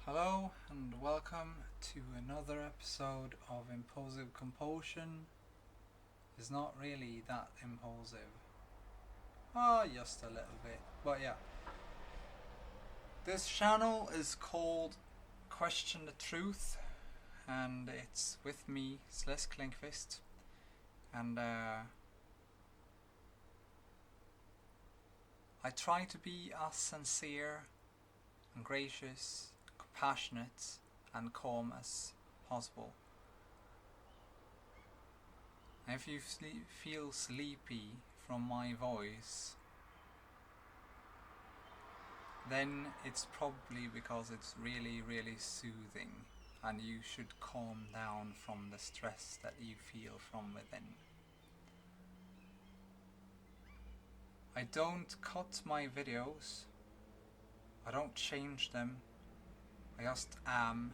Hello and welcome to another episode of Impulsive Compulsion. It's not really that impulsive. Just a little bit. But yeah. This channel is called Question the Truth, and it's with me, Slisk Lindqvist. And I try to be as sincere and gracious, compassionate and calm as possible. And if you feel sleepy from my voice, then it's probably because it's really soothing and you should calm down from the stress that you feel from within. I don't cut my videos, I don't change them, I just am.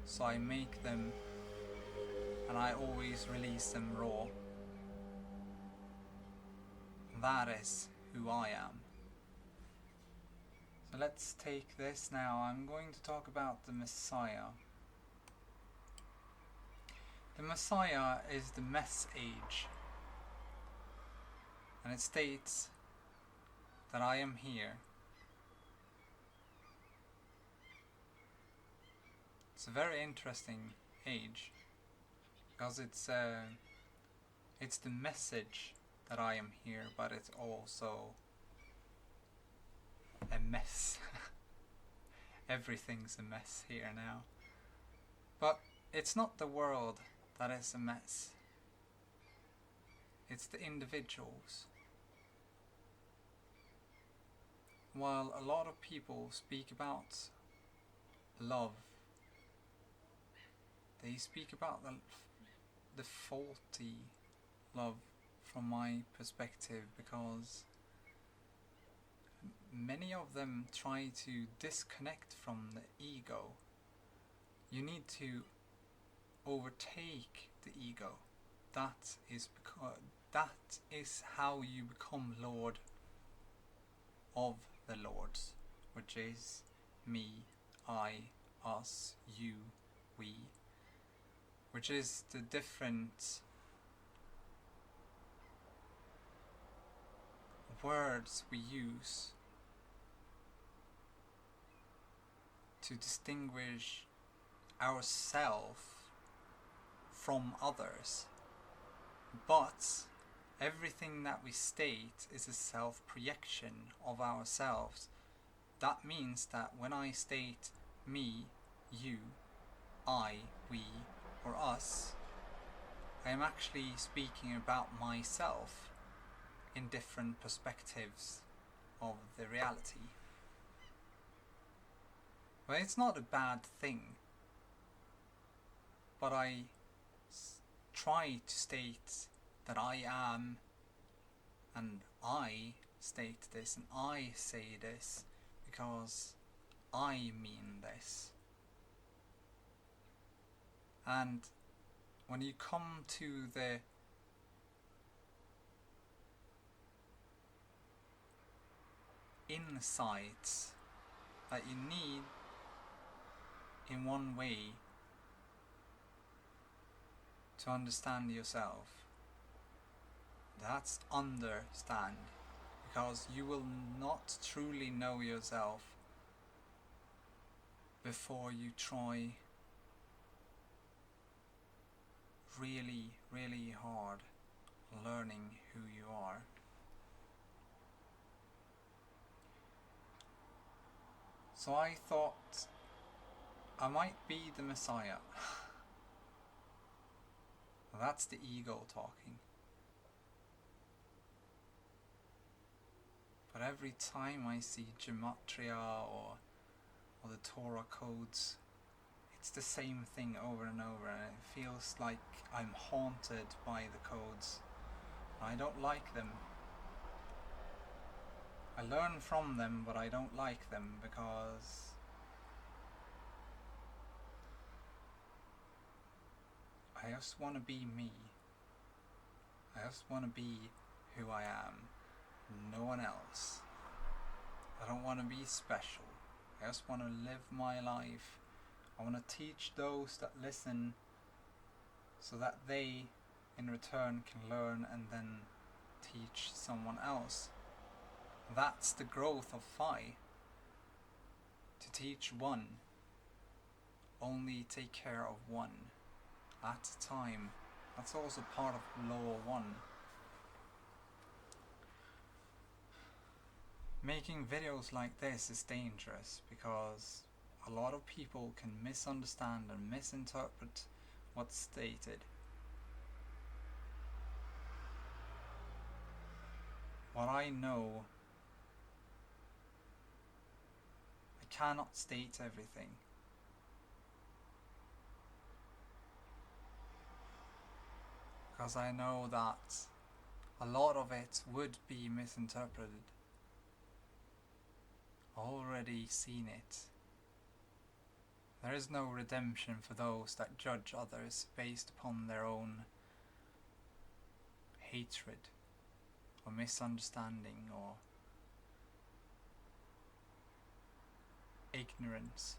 So I make them and I always release them raw. That is who I am. So let's take this now. I'm going to talk about the Messiah. The Messiah is the mess age. And it states that I am here. It's a very interesting age because it's the message that I am here, but it's also a mess. Everything's a mess here now. But it's not the world that is a mess. It's the individuals. While a lot of people speak about love, they speak about the faulty love from my perspective, because many of them try to disconnect from the ego. You need to overtake the ego. That is how you become Lord of the Lords, which is me, I, us, you, we, which is the different words we use to distinguish ourselves from others. But everything that we state is a self-projection of ourselves. That means that when I state me, you, I, we, or us, I am actually speaking about myself in different perspectives of the reality. But it's not a bad thing. But I try to state that I am, and I state this, and I say this because I mean this. And when you come to the insights that you need in one way to understand yourself, that's understand, because you will not truly know yourself before you try really hard learning who you are. So I thought I might be the Messiah. That's the ego talking. But every time I see gematria or the Torah codes, it's the same thing over and over, and it feels like I'm haunted by the codes. I don't like them. I learn from them, but I don't like them because I just want to be me. I just want to be who I am, no one else. I don't want to be special. I just want to live my life. I want to teach those that listen so that they in return can learn and then teach someone else. That's the growth of phi. To teach one, only take care of one at a time. That's also part of law 1. Making videos like this is dangerous because a lot of people can misunderstand and misinterpret what's stated. What I know, I cannot state everything. Because I know that a lot of it would be misinterpreted. Already seen it. There is no redemption for those that judge others based upon their own hatred or misunderstanding or ignorance.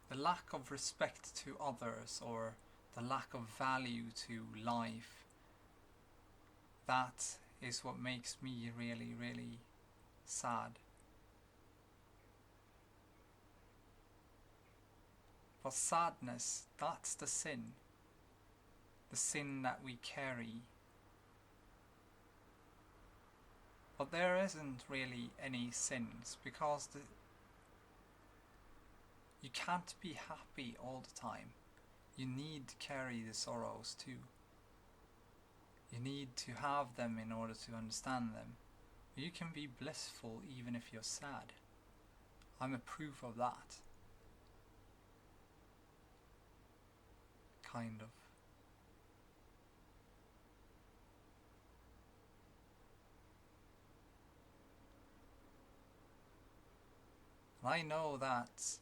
The lack of respect to others or the lack of value to life, that is what makes me really, really sad. But sadness, that's the sin that we carry. But there isn't really any sins because you can't be happy all the time. You need to carry the sorrows too. You need to have them in order to understand them. You can be blissful even if you're sad. I'm a proof of that. Kind of. And I know that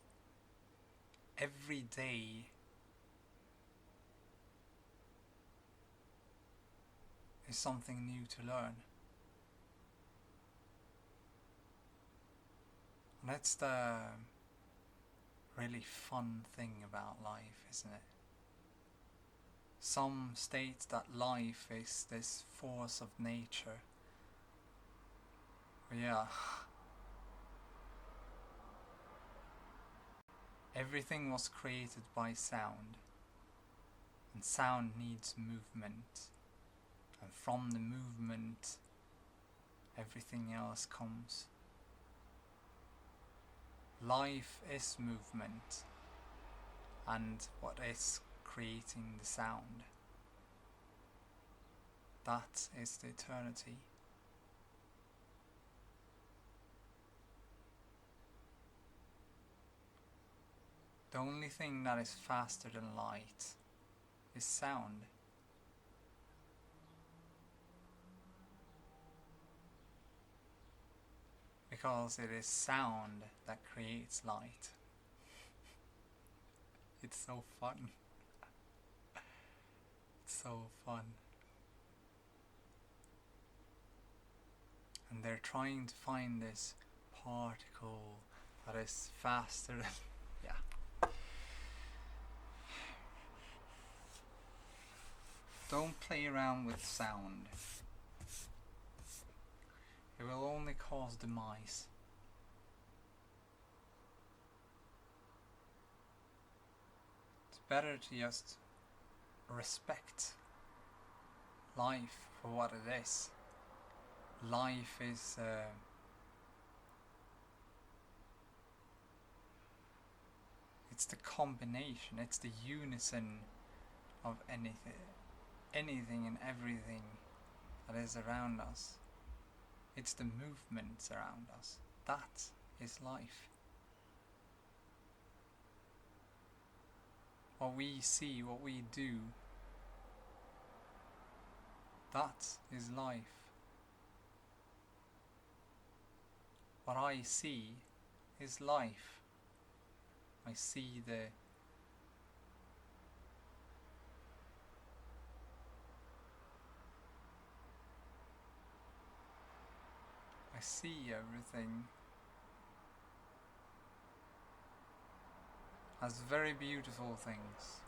every day is something new to learn. And that's the really fun thing about life, isn't it? Some state that life is this force of nature. But yeah. Everything was created by sound. And sound needs movement. And from the movement, everything else comes. Life is movement. And what is creating the sound? That is the eternity. The only thing that is faster than light is sound. Because it is sound that creates light. It's so fun. It's so fun. And they're trying to find this particle that is faster than... yeah. Don't play around with sound. It will only cause demise. It's better to just respect life for what it is. Life is it's the combination, it's the unison of anything and everything that is around us. It's the movements around us. That is life. What we see, what we do, that is life. What I see is life. I see I see everything as very beautiful things.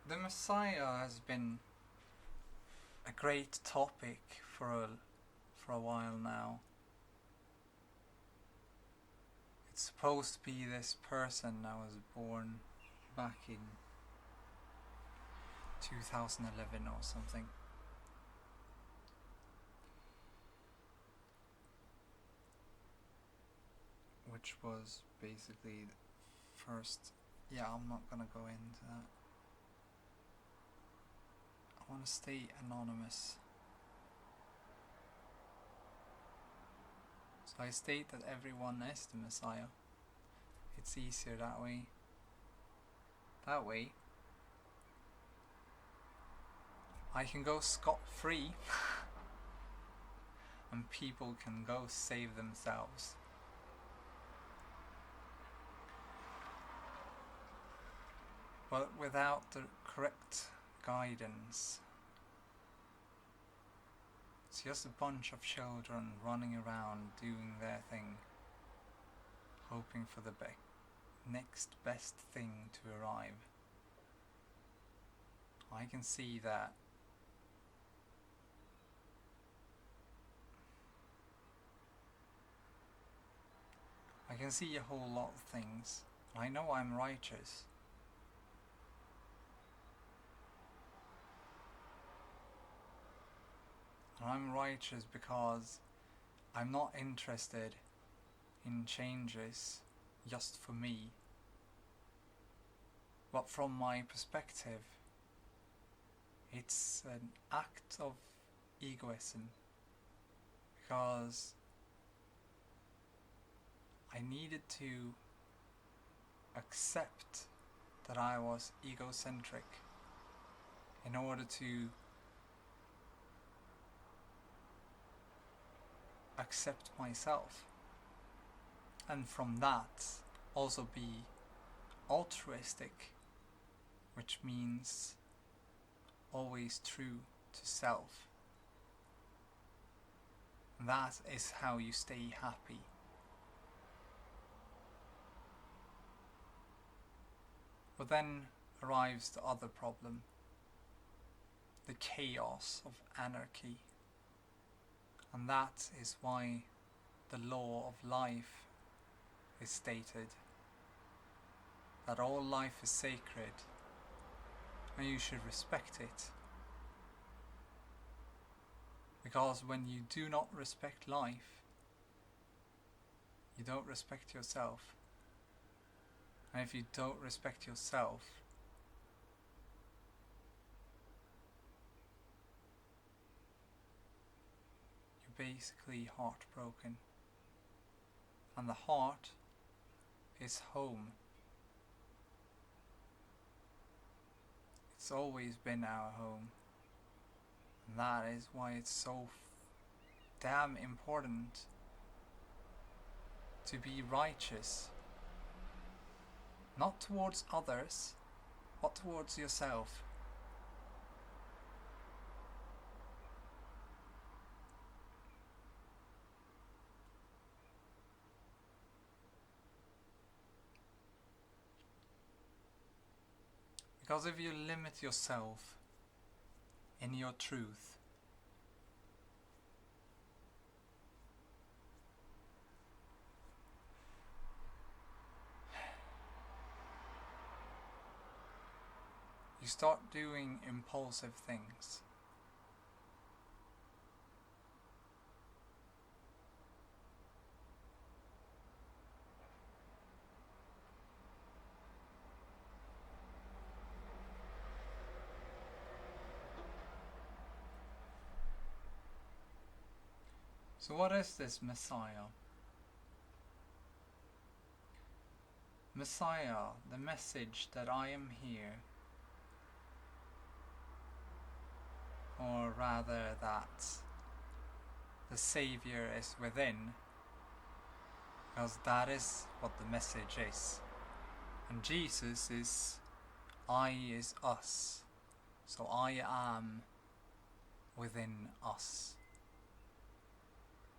The Messiah has been a great topic for a while now. It's supposed to be this person that was born back in 2011 or something. Which was basically the first... Yeah, I'm not gonna go into that. I want to stay anonymous. So I state that everyone is the Messiah. It's easier that way. That way, I can go scot-free and people can go save themselves. But without the correct guidance, it's just a bunch of children running around doing their thing, hoping for the next best thing to arrive. I can see that I can see a whole lot of things. I know I'm righteous. And I'm righteous because I'm not interested in changes just for me. But from my perspective, it's an act of egoism, because I needed to accept that I was egocentric in order to accept myself, and from that also be altruistic, which means always true to self. That is how you stay happy. But then arrives the other problem, the chaos of anarchy. And that is why the law of life is stated, that all life is sacred and you should respect it. Because when you do not respect life, you don't respect yourself. And if you don't respect yourself, you're basically heartbroken. And the heart is home. It's always been our home. And that is why it's so damn important to be righteous. Not towards others, but towards yourself. Because if you limit yourself in your truth, you start doing impulsive things. So what is this Messiah? Messiah, the message that I am here, or rather that the Saviour is within, because that is what the message is. And Jesus is I is us. So I am within us.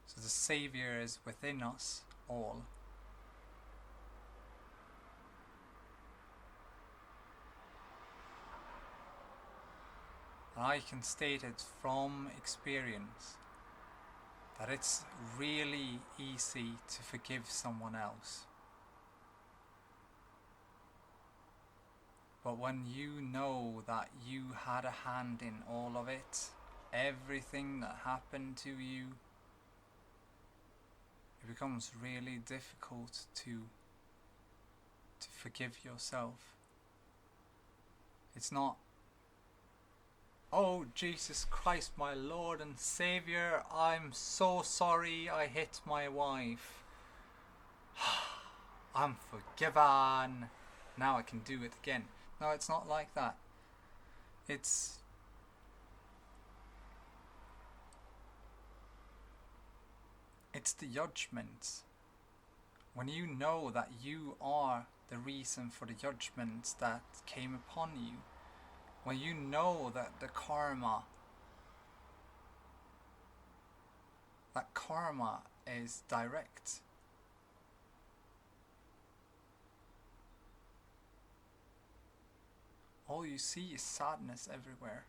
So the Saviour is within us all. And I can state it from experience that it's really easy to forgive someone else. But when you know that you had a hand in all of it, everything that happened to you, it becomes really difficult to forgive yourself. It's not, oh Jesus Christ, my Lord and Saviour, I'm so sorry I hit my wife. I'm forgiven. Now I can do it again. No, it's not like that. It's the judgment. When you know that you are the reason for the judgments that came upon you, when you know that the karma is direct, all you see is sadness everywhere.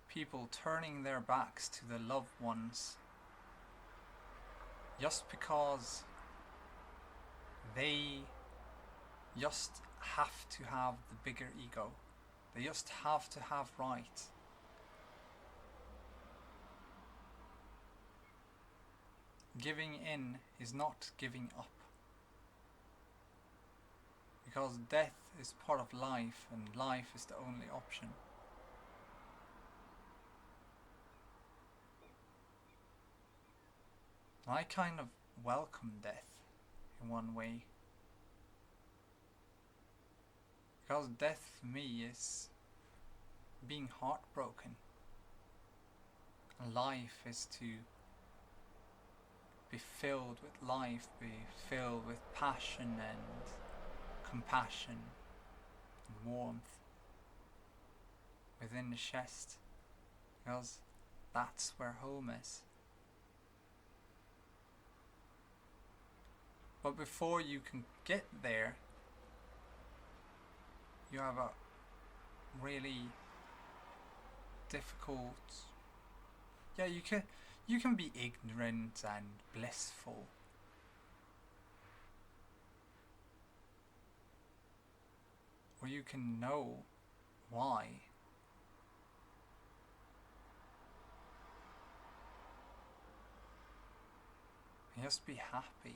People turning their backs to their loved ones just because they just have to have the bigger ego. They just have to have right. Giving in is not giving up. Because death is part of life, and life is the only option. I kind of welcome death in one way. Because death for me is being heartbroken. And life is to be filled with life, be filled with passion and compassion and warmth within the chest. Because that's where home is. But before you can get there, you have a really difficult... Yeah, you can be ignorant and blissful. Or you can know why. And just be happy.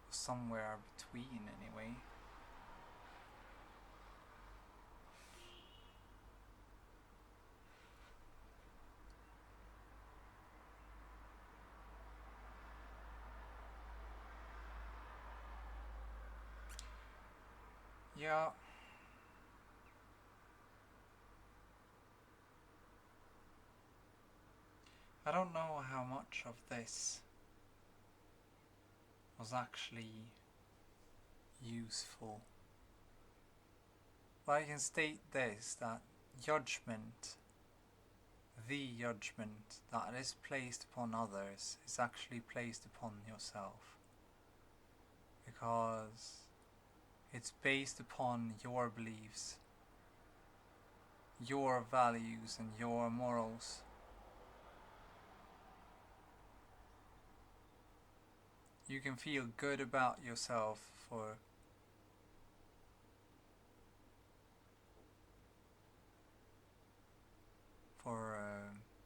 Somewhere between, anyway. Yeah. I don't know how much of this was actually useful. But I can state this, that judgment, the judgment that is placed upon others, is actually placed upon yourself. Because it's based upon your beliefs, your values and your morals. You can feel good about yourself for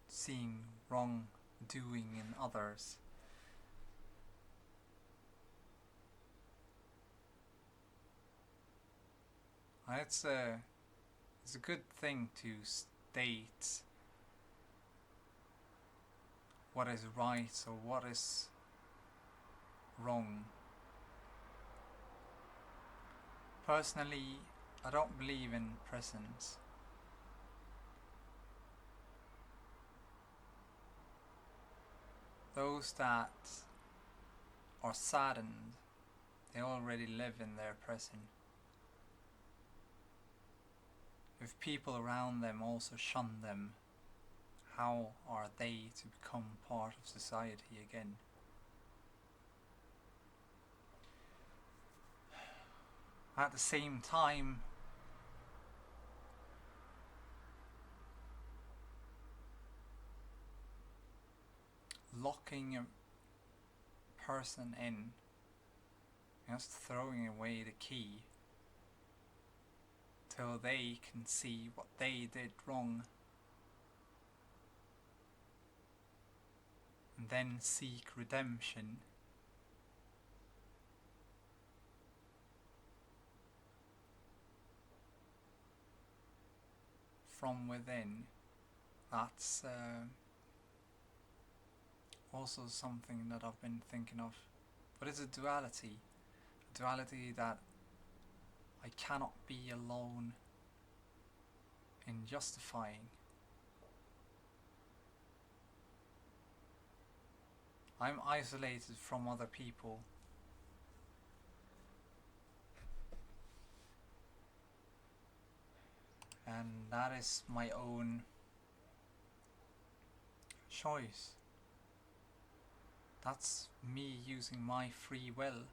seeing wrongdoing in others. And it's a good thing to state what is right or what is wrong. Personally, I don't believe in prisons. Those that or saddened. They already live in their present. If people around them also shun them, how are they to become part of society again? At the same time, locking a person in, just throwing away the key till they can see what they did wrong and then seek redemption. From within, that's also something that I've been thinking of. But it's a duality that I cannot be alone in justifying. I'm isolated from other people. And that is my own choice. That's me using my free will.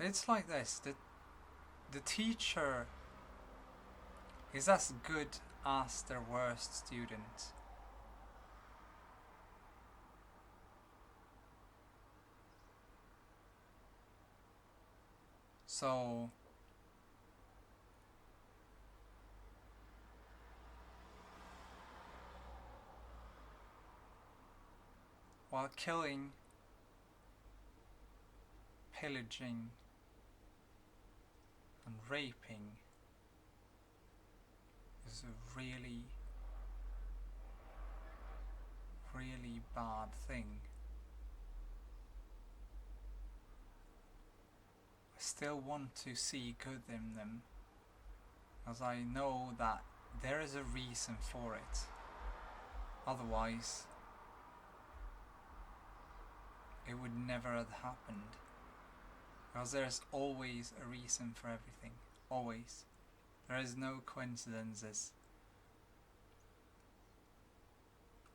It's like this, the teacher is as good as their worst student. So while killing, pillaging and raping is a really, really bad thing, I still want to see good in them, as I know that there is a reason for it. Otherwise, it would never have happened. Because there's always a reason for everything. Always. There is no coincidences.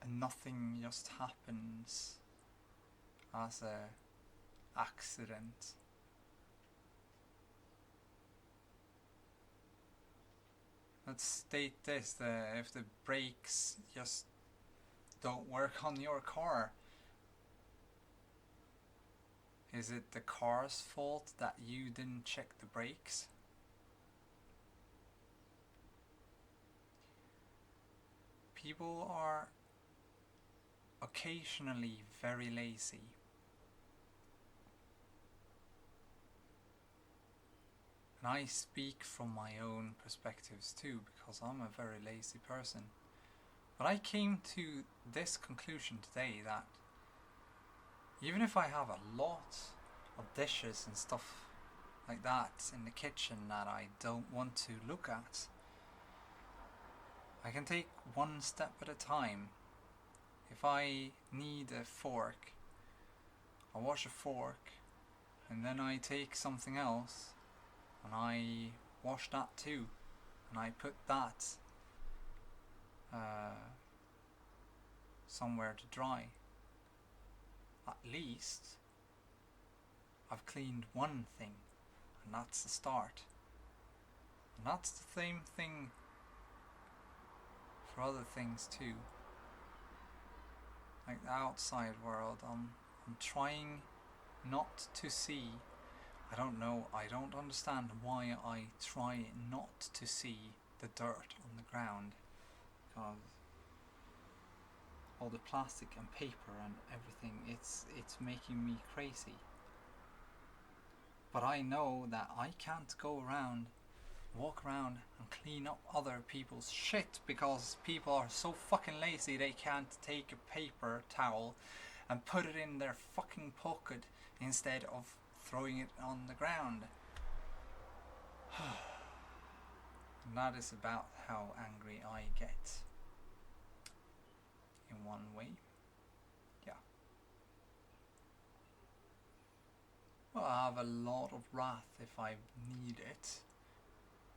And nothing just happens as a accident. Let's state this, if the brakes just don't work on your car, is it the car's fault that you didn't check the brakes? People are occasionally very lazy. And I speak from my own perspectives too, because I'm a very lazy person. But I came to this conclusion today that even if I have a lot of dishes and stuff like that in the kitchen that I don't want to look at, I can take one step at a time. If I need a fork, I wash a fork, and then I take something else and I wash that too, and I put that somewhere to dry. At least I've cleaned one thing, and that's the start. And that's the same thing for other things too. Like the outside world, I'm trying not to see. I don't know, I don't understand why I try not to see the dirt on the ground, because all the plastic and paper and everything, it's making me crazy. But I know that I can't go around, walk around and clean up other people's shit, because people are so fucking lazy they can't take a paper towel and put it in their fucking pocket instead of throwing it on the ground. And that is about how angry I get. In one way. Yeah. Well, I have a lot of wrath if I need it.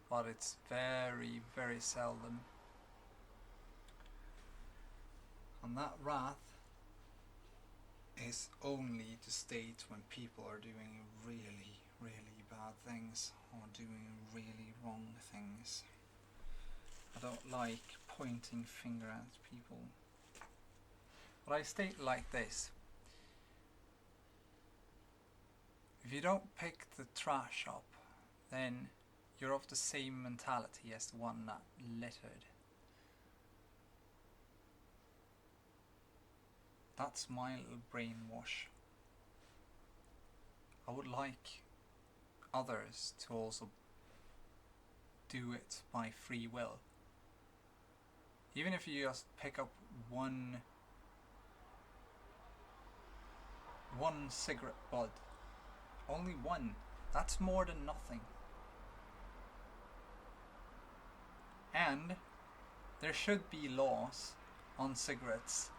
But it's very, very seldom. And that wrath is only to state when people are doing really, really bad things or doing really wrong things. I don't like pointing finger at people. But I state like this. If you don't pick the trash up, then you're of the same mentality as the one that littered. That's my little brainwash. I would like others to also do it by free will. Even if you just pick up one cigarette bud, only one, that's more than nothing. And there should be laws on cigarettes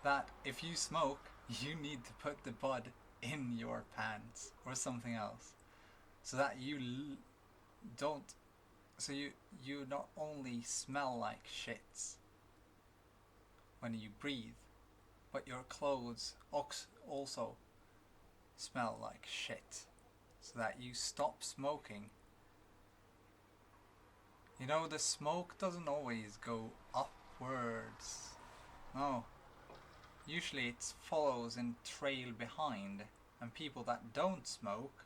that if you smoke, you need to put the bud in your pants or something else, so that you don't, so you not only smell like shits when you breathe, but your clothes also smell like shit, so that you stop smoking. You know, the smoke doesn't always go upwards. No. Usually it follows and trail behind, and people that don't smoke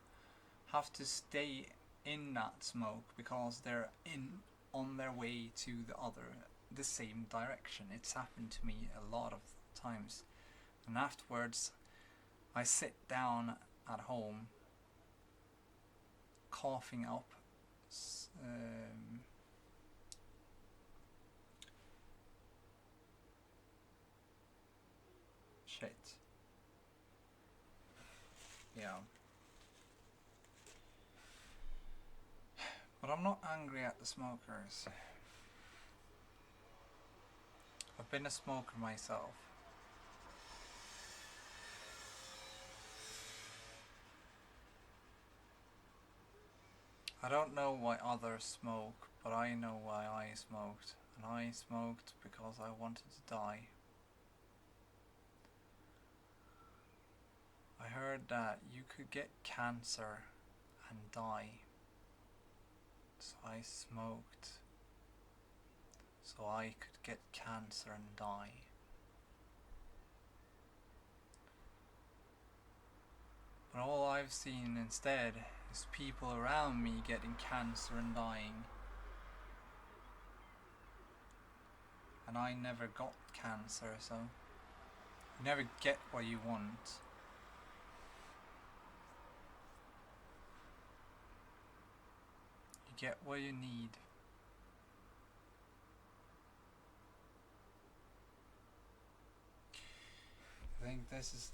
have to stay in that smoke because they're on their way to the same direction. It's happened to me a lot of times. And afterwards I sit down at home coughing up shit. Yeah. But I'm not angry at the smokers. I've been a smoker myself. I don't know why others smoke, but I know why I smoked. And I smoked because I wanted to die. I heard that you could get cancer and die. So I smoked so I could get cancer and die. But all I've seen instead is people around me getting cancer and dying. And I never got cancer, so you never get what you want. You get what you need. I think this is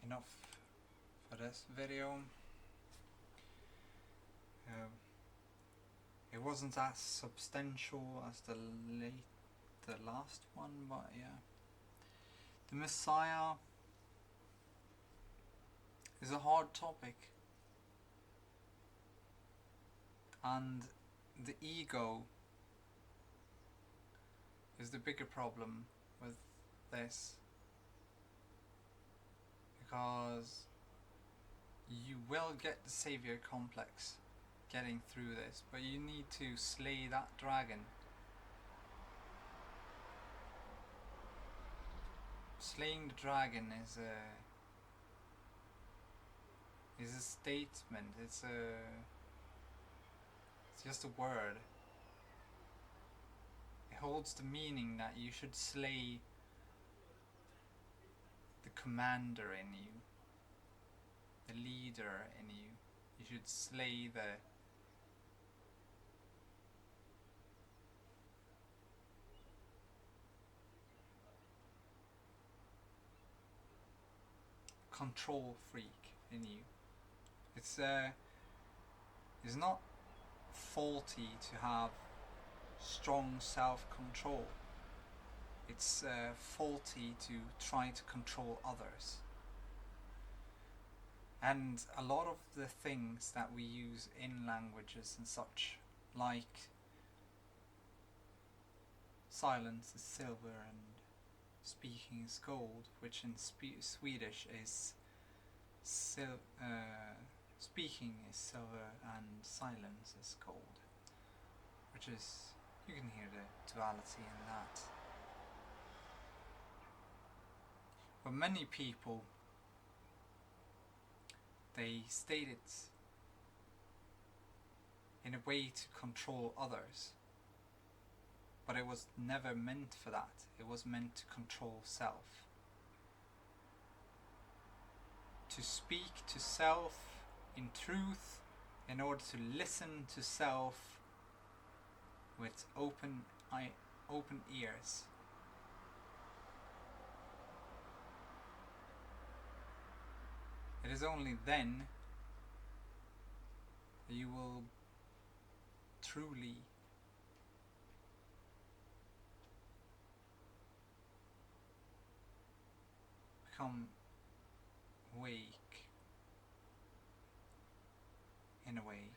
enough for this video. It wasn't as substantial as the last one, but yeah. The Messiah is a hard topic, and the ego is the bigger problem with this, because you will get the savior complex getting through this, but you need to slay that dragon. Slaying the dragon is a statement. It's just a word. It holds the meaning that you should slay the commander in you, the leader in you. You should slay the control freak in you. It's not faulty to have strong self-control. It's faulty to try to control others. And a lot of the things that we use in languages and such, like silence is silver and speaking is gold, which in Swedish is speaking is silver and silence is gold, which is, you can hear the duality in that. But many people, they state it in a way to control others, but it was never meant for that. It was meant to control self. To speak to self in truth, in order to listen to self with open ears. It is only then that you will truly become awake in a way.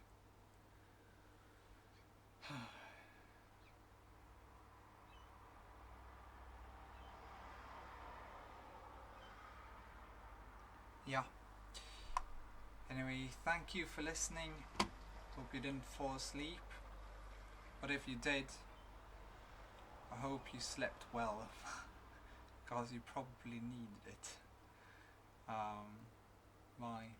Yeah. Anyway, thank you for listening. Hope you didn't fall asleep. But if you did, I hope you slept well. Because you probably needed it. Bye.